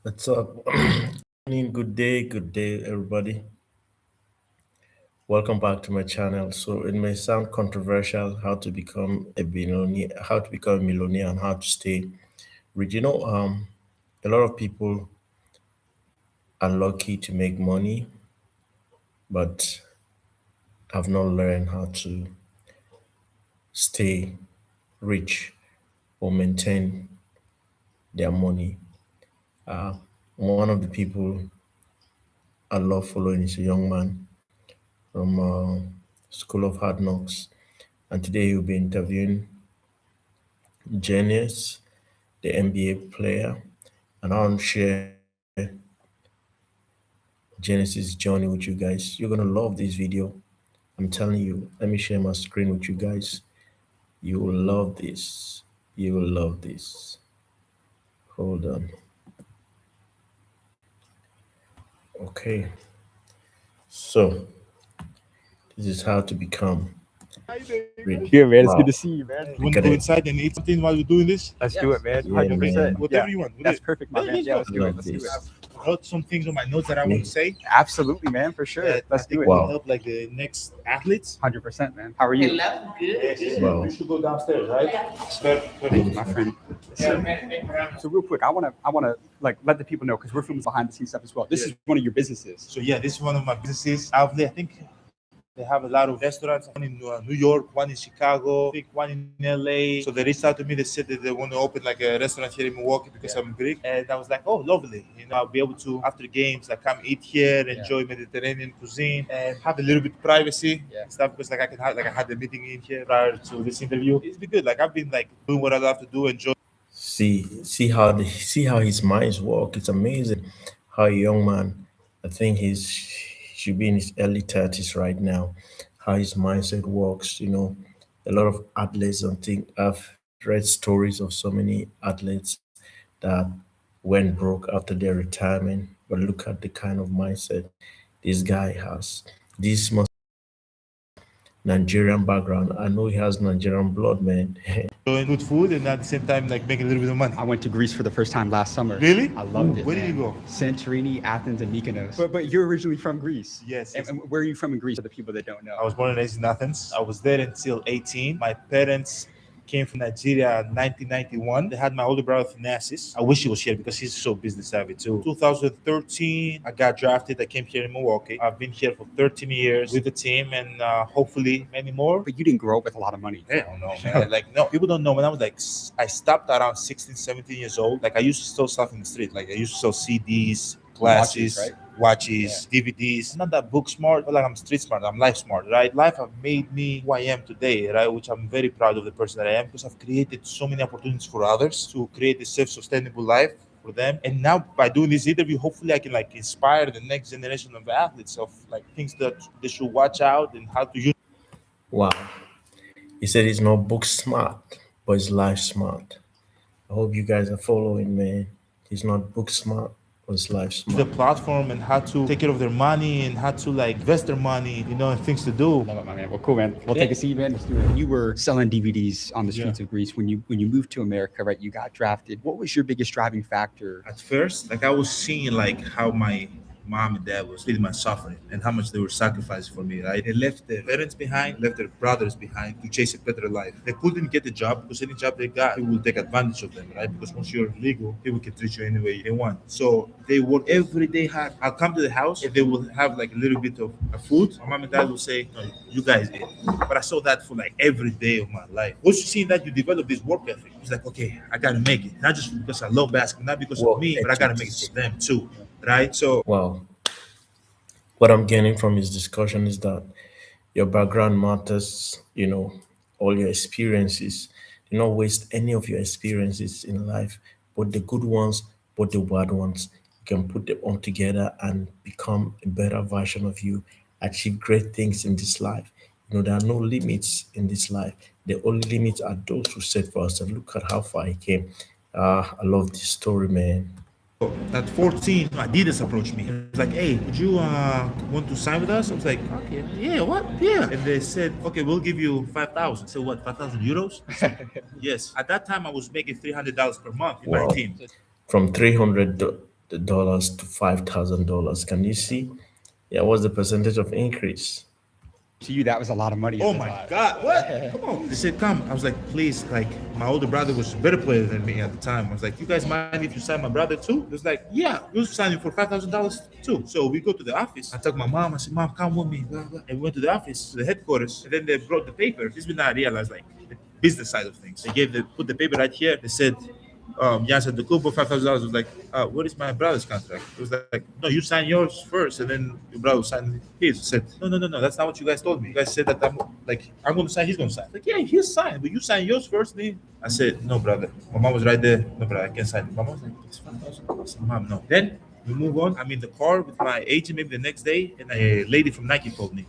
What's up? Good day, everybody. Welcome back to my channel. So it may sound controversial how to become a millionaire, and how to stay rich. A lot of people are lucky to make money, but have not learned how to stay rich or maintain their money. One of the people I love following is a young man from School of Hard Knocks, and today he'll be interviewing Giannis, the NBA player, and I want to share Genesis' journey with you guys. You're gonna love this video. I'm telling you. Let me share my screen with you guys. You will love this. You will love this. Hold on. Okay. So this is how to become rich. Good, man. It's good Wow. to see you, man. You want Look to at go it. inside and eat something while we're doing this? Let's do it, man. Yeah, 100%. man. Whatever Yeah, you want. that's perfect, my Yeah, man. let's Yeah, go. let's do it. Love Let's do this. it. I wrote some things on my notes that I want to say. Absolutely, man, for sure. That I Let's think do it. will Wow. help like the next athletes. 100%, man. How are you? Yes. Wow. We should go downstairs, right? Thank you, my friend. So real quick, I wanna like let the people know because we're filming behind the scenes stuff as well. This is one of your businesses. So yeah, this is one of my businesses. I think they have a lot of restaurants. One in New York, one in Chicago, I think one in LA. So they reached out to me. They said that they want to open like a restaurant here in Milwaukee because I'm Greek. And I was like, oh, lovely. I'll be able to after games, like come eat here, enjoy Mediterranean cuisine, and have a little bit of privacy and stuff. Because like I can have like I had a meeting in here prior to this interview. It's been good. Like I've been like doing what I love to do, enjoy. See how his minds work. It's amazing how a young man, I think he should be in his early 30s right now, how his mindset works. A lot of athletes, I think I've read stories of so many athletes that went broke after their retirement. But look at the kind of mindset this guy has. This must Nigerian background. I know he has Nigerian blood, man. Enjoying good food and at the same time like making a little bit of money. I went to Greece for the first time last summer. Really? I loved it. Where did man. you go? Santorini, Athens, and Mykonos. But you're originally from Greece. Yes. And where are you from in Greece? For the people that don't know. I was born and raised in Athens. I was there until 18. My parents came from Nigeria in 1991. They had my older brother Thanasis. I wish he was here because he's so business savvy too. 2013, I got drafted. I came here in Milwaukee. I've been here for 13 years with the team and hopefully many more. But you didn't grow up with a lot of money. Hell no, man. Like, no, people don't know. When I was like, I stopped around 16, 17 years old. Like, I used to sell stuff in the street. Like, I used to sell CDs, glasses, Watches, right? watches, DVDs. I'm not that book smart, but like I'm street smart. I'm life smart, right? Life have made me who I am today, right? Which I'm very proud of the person that I am because I've created so many opportunities for others to create a self-sustainable life for them. And now by doing this interview, hopefully I can like inspire the next generation of athletes of like things that they should watch out and how to use. Wow. He said he's not book smart, but he's life smart. I hope you guys are following, man. He's not book smart, but he's life The smart. platform and how to take care of their money and how to like invest their money, and things to do. Love it, my man. Well, cool, man. We'll take a seat, man. Let's do it. You were selling DVDs on the streets of Greece when you moved to America, right? You got drafted. What was your biggest driving factor? At first, like I was seeing like how my mom and dad was feeling my suffering and how much they were sacrificing for me, right? They left their parents behind, left their brothers behind to chase a better life. They couldn't get a job because any job they got, people will take advantage of them, right? Because once you're legal, people can treat you any way they want. So they work every day hard. I'll come to the house and they will have like a little bit of food. My mom and dad will say, no, you guys eat. But I saw that for like every day of my life. Once you see that, you develop this work ethic. It's like, okay, I gotta make it. Not just because I love basketball, not because of Work me, but I gotta make it ethics. for them too, right? So Wow. What I'm getting from his discussion is that your background matters, all your experiences. Do not waste any of your experiences in life, both the good ones, both the bad ones. You can put them all together and become a better version of you, achieve great things in this life. There are no limits in this life. The only limits are those who set for us. And look at how far he came. I love this story, man. at 14, Adidas approached me. It was like, hey, would you want to sign with us? I was like, okay, yeah, what? Yeah. And they said, okay, we'll give you 5,000. So what, 5,000 euros? Yes. At that time, I was making $300 per month in my Wow. team. From 300 the dollars to $5,000. Can you see? Yeah, what's the percentage of increase? To you, that was a lot of money at Oh the my time. God, what? Come on. They said, come. I was like, please, like, my older brother was a better player than me at the time. I was like, you guys mind if you sign my brother too? It was like, yeah, we'll sign him for $5,000 too. So we go to the office. I took my mom. I said, Mom, come with me. Blah, blah. And we went to the office, to the headquarters. And then they brought the paper. This is when I realized, like, the business side of things. They put the paper right here. They said, Giannis Antetokounmpo, $5,000. Was like, what is my brother's contract? It was like, no, you sign yours first, and then your brother will sign his. I said, no, no, no, no, that's not what you guys told me. You guys said that I'm going to sign, he's going to sign. Like, yeah, he'll sign, but you sign yours first. Then I said, no, brother. My mom was right there. No, brother, I can't sign it. My mom was like, it's $5,000. I said, Mom, no. Then we move on. I'm in the car with my agent maybe the next day, and a lady from Nike called me.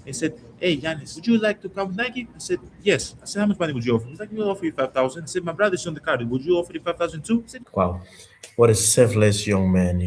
He said, hey, Giannis, would you like to come with Nike? I said, yes. I said, how much money would you offer? He's like, we'll offer you 5,000. I said, my brother's on the card. Would you offer him 5,000 too? I said, Wow, what a selfless young man,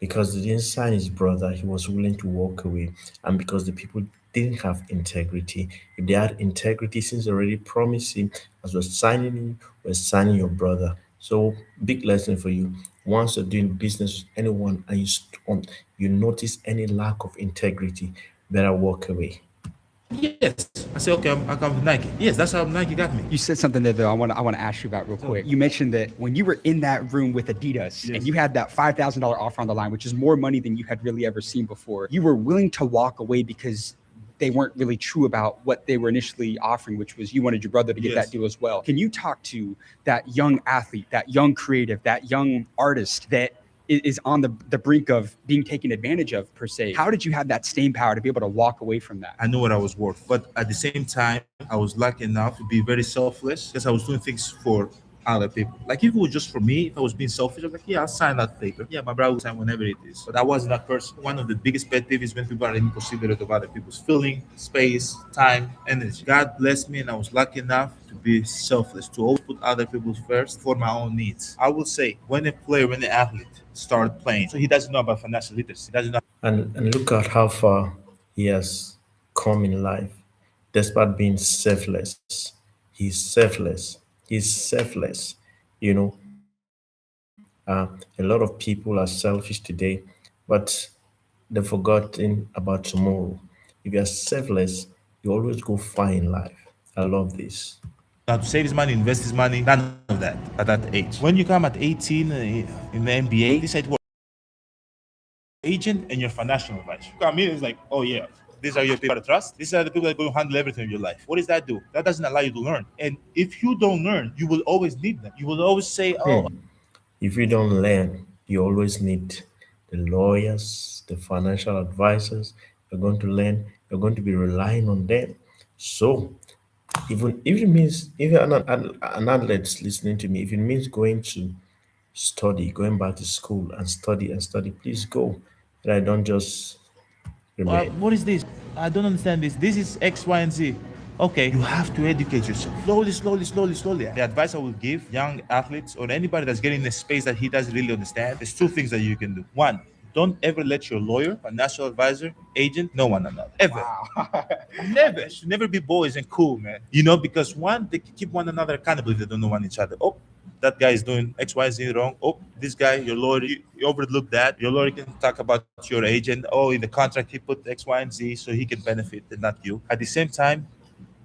because he didn't sign his brother, he was willing to walk away. And because the people didn't have integrity, if they had integrity, since they already promised him, as we're signing him, we're signing your brother. So, big lesson for you. Once you're doing business with anyone and you notice any lack of integrity, better walk away. yes. I said, okay, I'll come with Nike. Yes, that's how Nike got me. You said something there, though. I want to ask you about real quick. You mentioned that when you were in that room with Adidas and you had that $5,000 offer on the line, which is more money than you had really ever seen before, you were willing to walk away because they weren't really true about what they were initially offering, which was you wanted your brother to get that deal as well. Can you talk to that young athlete, that young creative, that young artist that is on the brink of being taken advantage of, per se? How did you have that staying power to be able to walk away from that? I knew what I was worth. But at the same time, I was lucky enough to be very selfless because I was doing things for other people. Like if it was just for me, if I was being selfish, I'm like, yeah, I'll sign that paper. Yeah, my brother will sign whenever it is. But I wasn't that person. One of the biggest pet peeves is when people are inconsiderate of other people's feeling, space, time, energy. God blessed me and I was lucky enough to be selfless, to always put other people first for my own needs. I would say when when an athlete start playing, so he doesn't know about financial literacy, he doesn't know. And look at how far he has come in life, despite being selfless. He's selfless. He's selfless. You know, a lot of people are selfish today, but they've forgotten about tomorrow. If you're selfless, you always go far in life. I love this. How to save his money, invest his money, none of that at that age. When you come at 18 in the NBA, this is what agent and your financial advisor. You come in, it's like, oh yeah, these are your people to trust. These are the people that are going to handle everything in your life. What does that do? That doesn't allow you to learn. And if you don't learn, you will always need them. You will always say, oh, If you don't learn, you always need the lawyers, the financial advisors. You're going to learn, you're going to be relying on them. So, even if it means, if an athlete's listening to me, if it means going to study, going back to school and study, please go. And I don't just remain. what is this? I don't understand this. This is X, Y, and Z. Okay, you have to educate yourself slowly, slowly, slowly, slowly. The advice I will give young athletes or anybody that's getting in a space that he doesn't really understand, there's two things that you can do. One, don't ever let your lawyer, financial advisor, agent know one another. Ever. Wow. Never. It should never be boys and cool, man. Because one, they keep one another accountable if they don't know one each other. Oh, that guy is doing X, Y, Z wrong. Oh, this guy, your lawyer, you overlooked that. Your lawyer can talk about your agent. Oh, in the contract, he put X, Y, and Z so he can benefit and not you. At the same time,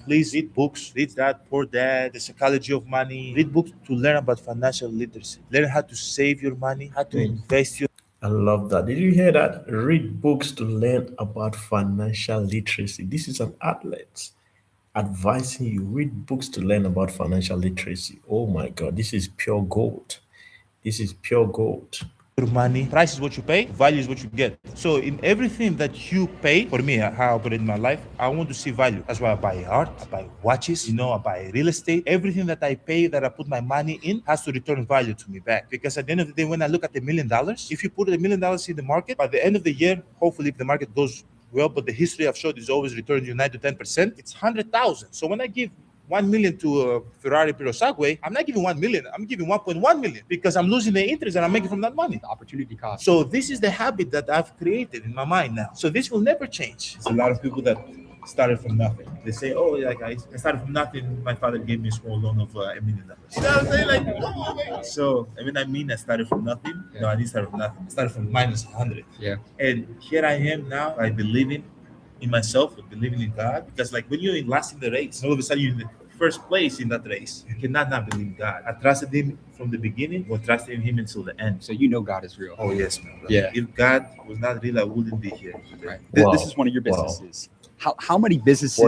please read books, read that, Poor Dad, The Psychology of Money. Read books to learn about financial literacy. Learn how to save your money, how to invest your. I love that. Did you hear that? Read books to learn about financial literacy. This is an athlete advising you. Read books to learn about financial literacy. Oh my God, this is pure gold. This is pure gold. Money. Price is what you pay, value is what you get. So in everything that you pay, for me, how I operate in my life, I want to see value. That's why I buy art, I buy watches, I buy real estate. Everything that I pay, that I put my money in, has to return value to me back. Because at the end of the day, when I look at $1 million, if you put $1 million in the market, by the end of the year, hopefully if the market goes well, but the history I've showed is always returning you 9 to 10%, it's 100,000. So when I give 1 million to a Ferrari Pirosagwe, I'm not giving 1 million. I'm giving 1.1 million because I'm losing the interest that I'm making from that money. The opportunity cost. So this is the habit that I've created in my mind now. So this will never change. It's a lot of people that started from nothing. They say, oh, like I started from nothing. My father gave me a small loan of $1 million. You know what I'm saying? Like, oh, man. So I mean I started from nothing. No, I didn't start from nothing. I started from minus 100. Yeah. And here I am now. I believing in myself, believing in God. Because like when you're in last in the race, all of a sudden you're in the first place in that race. You cannot not believe in God. I trusted Him from the beginning, or trusted in Him until the end. So you know God is real. Oh yes, man. Like, Yeah. if God was not real, I wouldn't be here today. Right. Wow. This is one of your Wow. businesses. How many businesses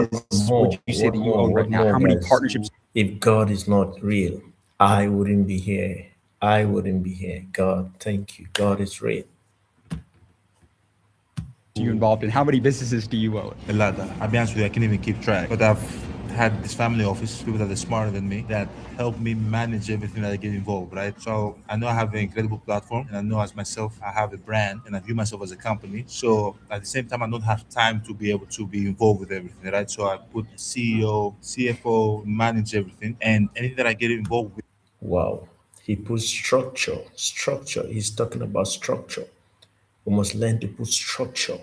would you say that you own right now? How many guys? partnerships? If God is not real, I wouldn't be here. I wouldn't be here. God, thank you. God is real. Are you involved in? How many businesses do you own? A lot. I'll be honest with you, I can't even keep track. But I've had this family office, people that are smarter than me, that help me manage everything that I get involved, right? So I know I have an incredible platform, and I know as myself, I have a brand, and I view myself as a company. So at the same time, I don't have time to be able to be involved with everything, right? So I put CEO, CFO, manage everything, and anything that I get involved with. Wow. He puts structure. Structure. He's talking about structure. We must learn to put structure.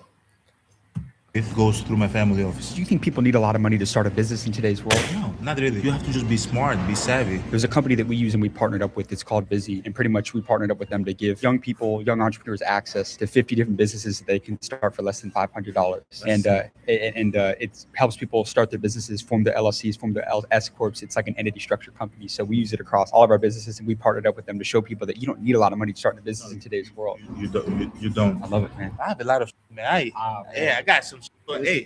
It goes through my family office. Do you think people need a lot of money to start a business in today's world? No, not really. You have to just be smart, be savvy. There's a company that we use and we partnered up with. It's called Busy, and pretty much we partnered up with them to give young people, young entrepreneurs, access to 50 different businesses that they can start for less than $500. And it helps people start their businesses, form their LLCs, form their S corps. It's like an entity structure company. So we use it across all of our businesses, and we partnered up with them to show people that you don't need a lot of money to start a business in today's world. You don't. You don't. I love it, man. I have a lot of man. I got some. But hey,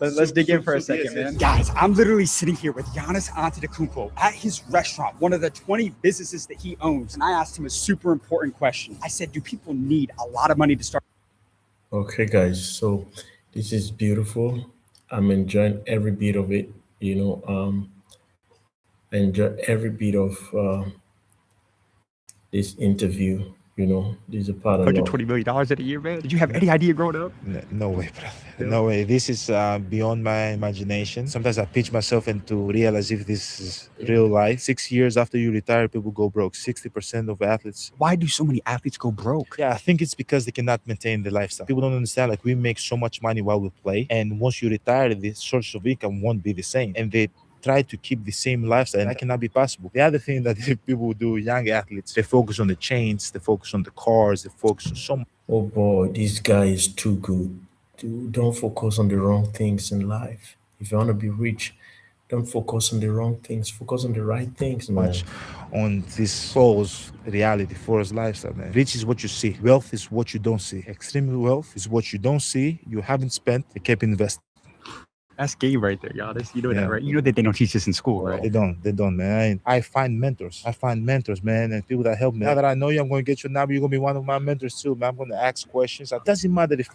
Let's dig in for a second, man. Guys, I'm literally sitting here with Giannis Antetokounmpo at his restaurant, one of the 20 businesses that he owns. And I asked him a super important question. I said, do people need a lot of money to start? Okay, guys. So this is beautiful. I'm enjoying every bit of it. I enjoy every bit of this interview. This is a part of $120 million in a year, man. Did you have any idea growing up? No way, brother. No way. This is beyond my imagination. Sometimes I pitch myself and to realize if this is real life. 6 years after you retire, people go broke. 60% of athletes. Why do so many athletes go broke? Yeah, I think it's because they cannot maintain the lifestyle. People don't understand, like, we make so much money while we play, and once you retire, the source of income won't be the same. And they try to keep the same lifestyle, and that cannot be possible. The other thing that people do, young athletes, they focus on the chains, they focus on the cars, they focus on so much. Oh boy, this guy is too good. Don't focus on the wrong things in life. If you want to be rich, don't focus on the wrong things. Focus on the right things, man. Much on this false reality, false lifestyle, man. Rich is what you see. Wealth is what you don't see. Extreme wealth is what you don't see. You haven't spent, you kept investing. That's game right there, Giannis. You know that, right? You know that they don't teach this in school, right? They don't, man. I find mentors, man, and people that help me. Now that I know you, I'm going to get you now, but you're going to be one of my mentors too, man. I'm going to ask questions. It doesn't matter if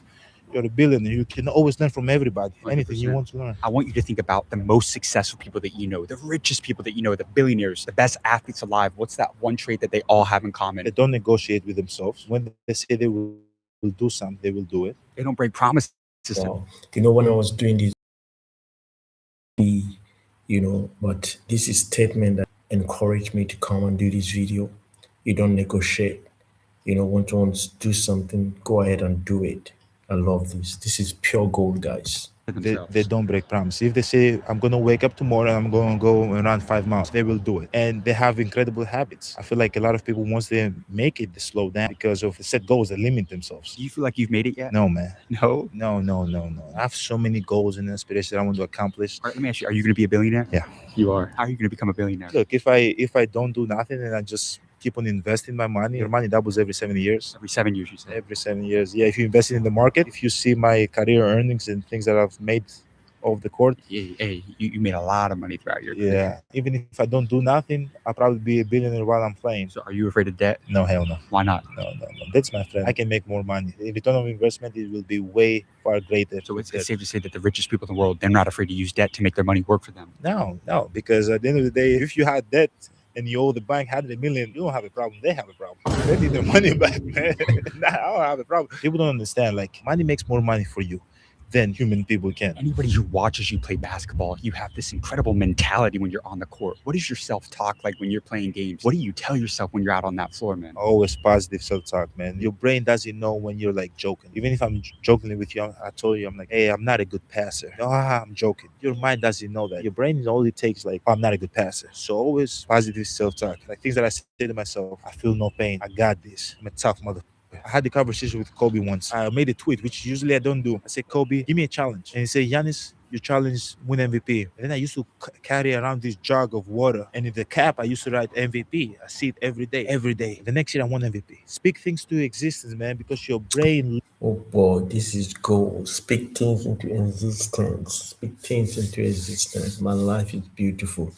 you're a billionaire. You can always learn from everybody. 100%. Anything you want to learn. I want you to think about the most successful people that you know, the richest people that you know, the billionaires, the best athletes alive. What's that one trait that they all have in common? They don't negotiate with themselves. When they say they will do something, they will do it. They don't break promises. Wow. When I was doing this, but this is statement that encouraged me to come and do this video. You don't negotiate. When you want to do something, go ahead and do it. I love this. This is pure gold, guys. They don't break promises. If they say, I'm going to wake up tomorrow and I'm going to go and run 5 miles, they will do it. And they have incredible habits. I feel like a lot of people, once they make it, they slow down because of set goals, they limit themselves. Do you feel like you've made it yet? No, man. No? No. I have so many goals and aspirations that I want to accomplish. All right, let me ask you, are you going to be a billionaire? Yeah. You are. How are you going to become a billionaire? Look, if I don't do nothing and I just keep on investing my money, your money doubles every 7 years. Every 7 years, you said? Every 7 years. Yeah, if you invest in the market, if you see my career earnings and things that I've made off the court. Hey, you made a lot of money throughout your career. Yeah. Even if I don't do nothing, I'll probably be a billionaire while I'm playing. So are you afraid of debt? No, hell no. Why not? No. That's my friend. I can make more money. The return of investment, it will be way far greater. So it's safe to say that the richest people in the world, they're not afraid to use debt to make their money work for them. No, because at the end of the day, if you had debt and you owe the bank 100 million, you don't have a problem. They have a problem. They need their money back, man. I don't have a problem. People don't understand, like, money makes more money for you. than human people can. Anybody who watches you play basketball, you have this incredible mentality when you're on the court. What is your self talk like when you're playing games? What do you tell yourself when you're out on that floor, man? Always positive self-talk, man. Your brain doesn't know when you're like joking. Even if I'm jokingly with you, I told you, I'm like, hey, I'm not a good passer. No, I'm joking. Your mind doesn't know that. Your brain only takes like, oh, I'm not a good passer. So always positive self-talk. Like things that I say to myself, I feel no pain. I got this. I'm a tough motherfucker. I had the conversation with Kobe once. I made a tweet, which usually I don't do. I said, Kobe, give me a challenge. And he said, Giannis, your challenge win MVP. And then I used to carry around this jug of water. And in the cap, I used to write MVP. I see it every day, every day. The next year, I won MVP. Speak things to existence, man, because your brain Oh boy, this is gold. Speak things into existence. Speak things into existence. My life is beautiful.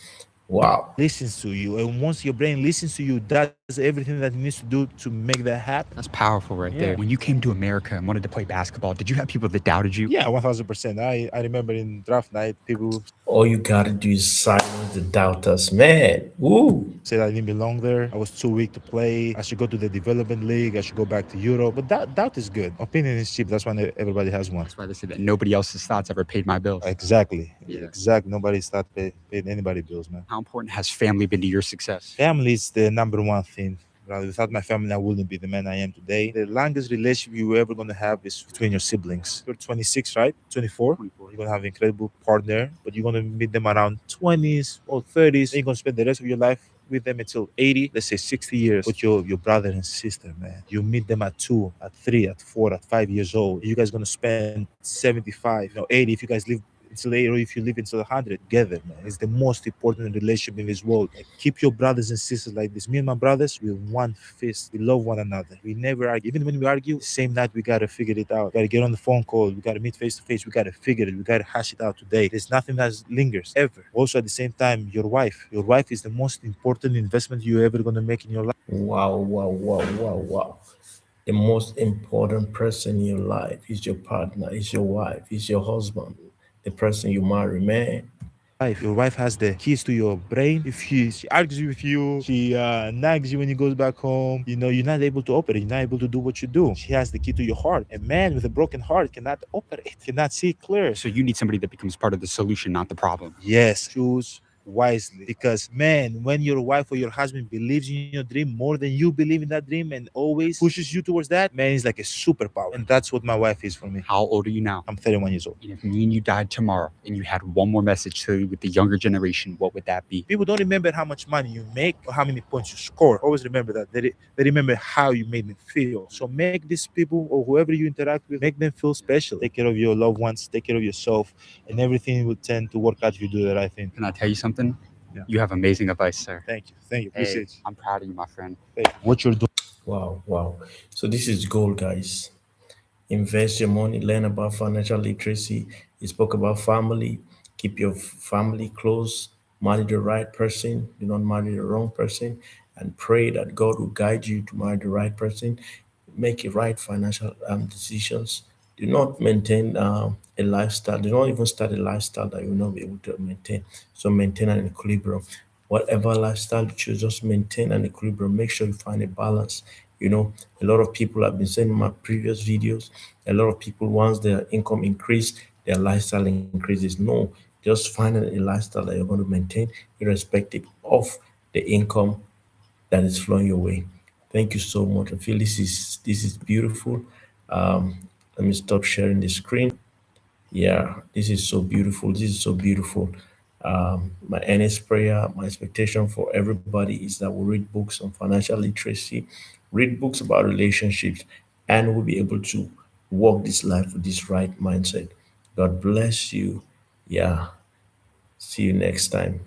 Wow. listens to you. And once your brain listens to you, does everything that it needs to do to make that happen. That's powerful right there. Yeah. When you came to America and wanted to play basketball, did you have people that doubted you? Yeah, 1000%. I remember in draft night, people All you gotta do is silence the doubters, man. Woo. said I didn't belong there. I was too weak to play. I should go to the development league. I should go back to Europe. But doubt is good. Opinion is cheap. That's why everybody has one. That's why they say that nobody else's thoughts ever paid my bills. Exactly. Yeah. Exactly. Nobody started paying anybody bills, man. How important has family been to your success? Family is the number one thing. Right? Without my family, I wouldn't be the man I am today. The longest relationship you're ever gonna have is between your siblings. You're 26, right? 24. 24. You're gonna have an incredible partner, but you're gonna meet them around 20s or 30s. And you're gonna spend the rest of your life with them until 80, let's say 60 years. With your brother and sister, man. You meet them at 2, at 3, at 4, at 5 years old. You guys gonna spend 75, 80 if you guys live until 80 or if you live until 100 together, man. It's the most important relationship in this world. Like, keep your brothers and sisters like this. Me and my brothers, we're one fist. We love one another. We never argue. Even when we argue, same night we gotta figure it out. We gotta get on the phone call. We gotta meet face to face. We gotta figure it. We gotta hash it out today. There's nothing that lingers ever. Also, at the same time, your wife. Your wife is the most important investment you're ever gonna make in your life. Wow, wow, wow, wow, wow. The most important person in your life is your partner, is your wife, is your husband, the person you marry, man. Your wife has the keys to your brain. If she argues with you, she nags you when you go back home, you're not able to operate. You're not able to do what you do. She has the key to your heart. A man with a broken heart cannot operate, cannot see clear. So you need somebody that becomes part of the solution, not the problem. Yes, choose wisely. Because, man, when your wife or your husband believes in your dream more than you believe in that dream and always pushes you towards that, man, it's like a superpower. And that's what my wife is for me. How old are you now? I'm 31 years old. And if me and you died tomorrow and you had one more message to with the younger generation, what would that be? People don't remember how much money you make or how many points you score. Always remember that. They remember how you made them feel. So make these people or whoever you interact with, make them feel special. Take care of your loved ones, take care of yourself, and everything will tend to work out if you do the right thing. Can I tell you something? Yeah. You have amazing advice, sir. Thank you. Thank you. Hey, Appreciate you. I'm proud of you, my friend. Hey, what you're doing. Wow, wow. So this is gold, guys. Invest your money, learn about financial literacy. He spoke about family. Keep your family close. Marry the right person. Do not marry the wrong person. And pray that God will guide you to marry the right person. Make a right financial decisions. Do not maintain a lifestyle. Do not even start a lifestyle that you will not be able to maintain. So maintain an equilibrium. Whatever lifestyle you choose, just maintain an equilibrium. Make sure you find a balance. A lot of people have been saying in my previous videos, a lot of people, once their income increase, their lifestyle increases. No, just find a lifestyle that you're going to maintain irrespective of the income that is flowing your way. Thank you so much. I feel this is beautiful. Let me stop sharing the screen. Yeah, this is so beautiful. This is so beautiful. My earnest prayer, my expectation for everybody is that we'll read books on financial literacy, read books about relationships, and we'll be able to walk this life with this right mindset. God bless you. Yeah. See you next time.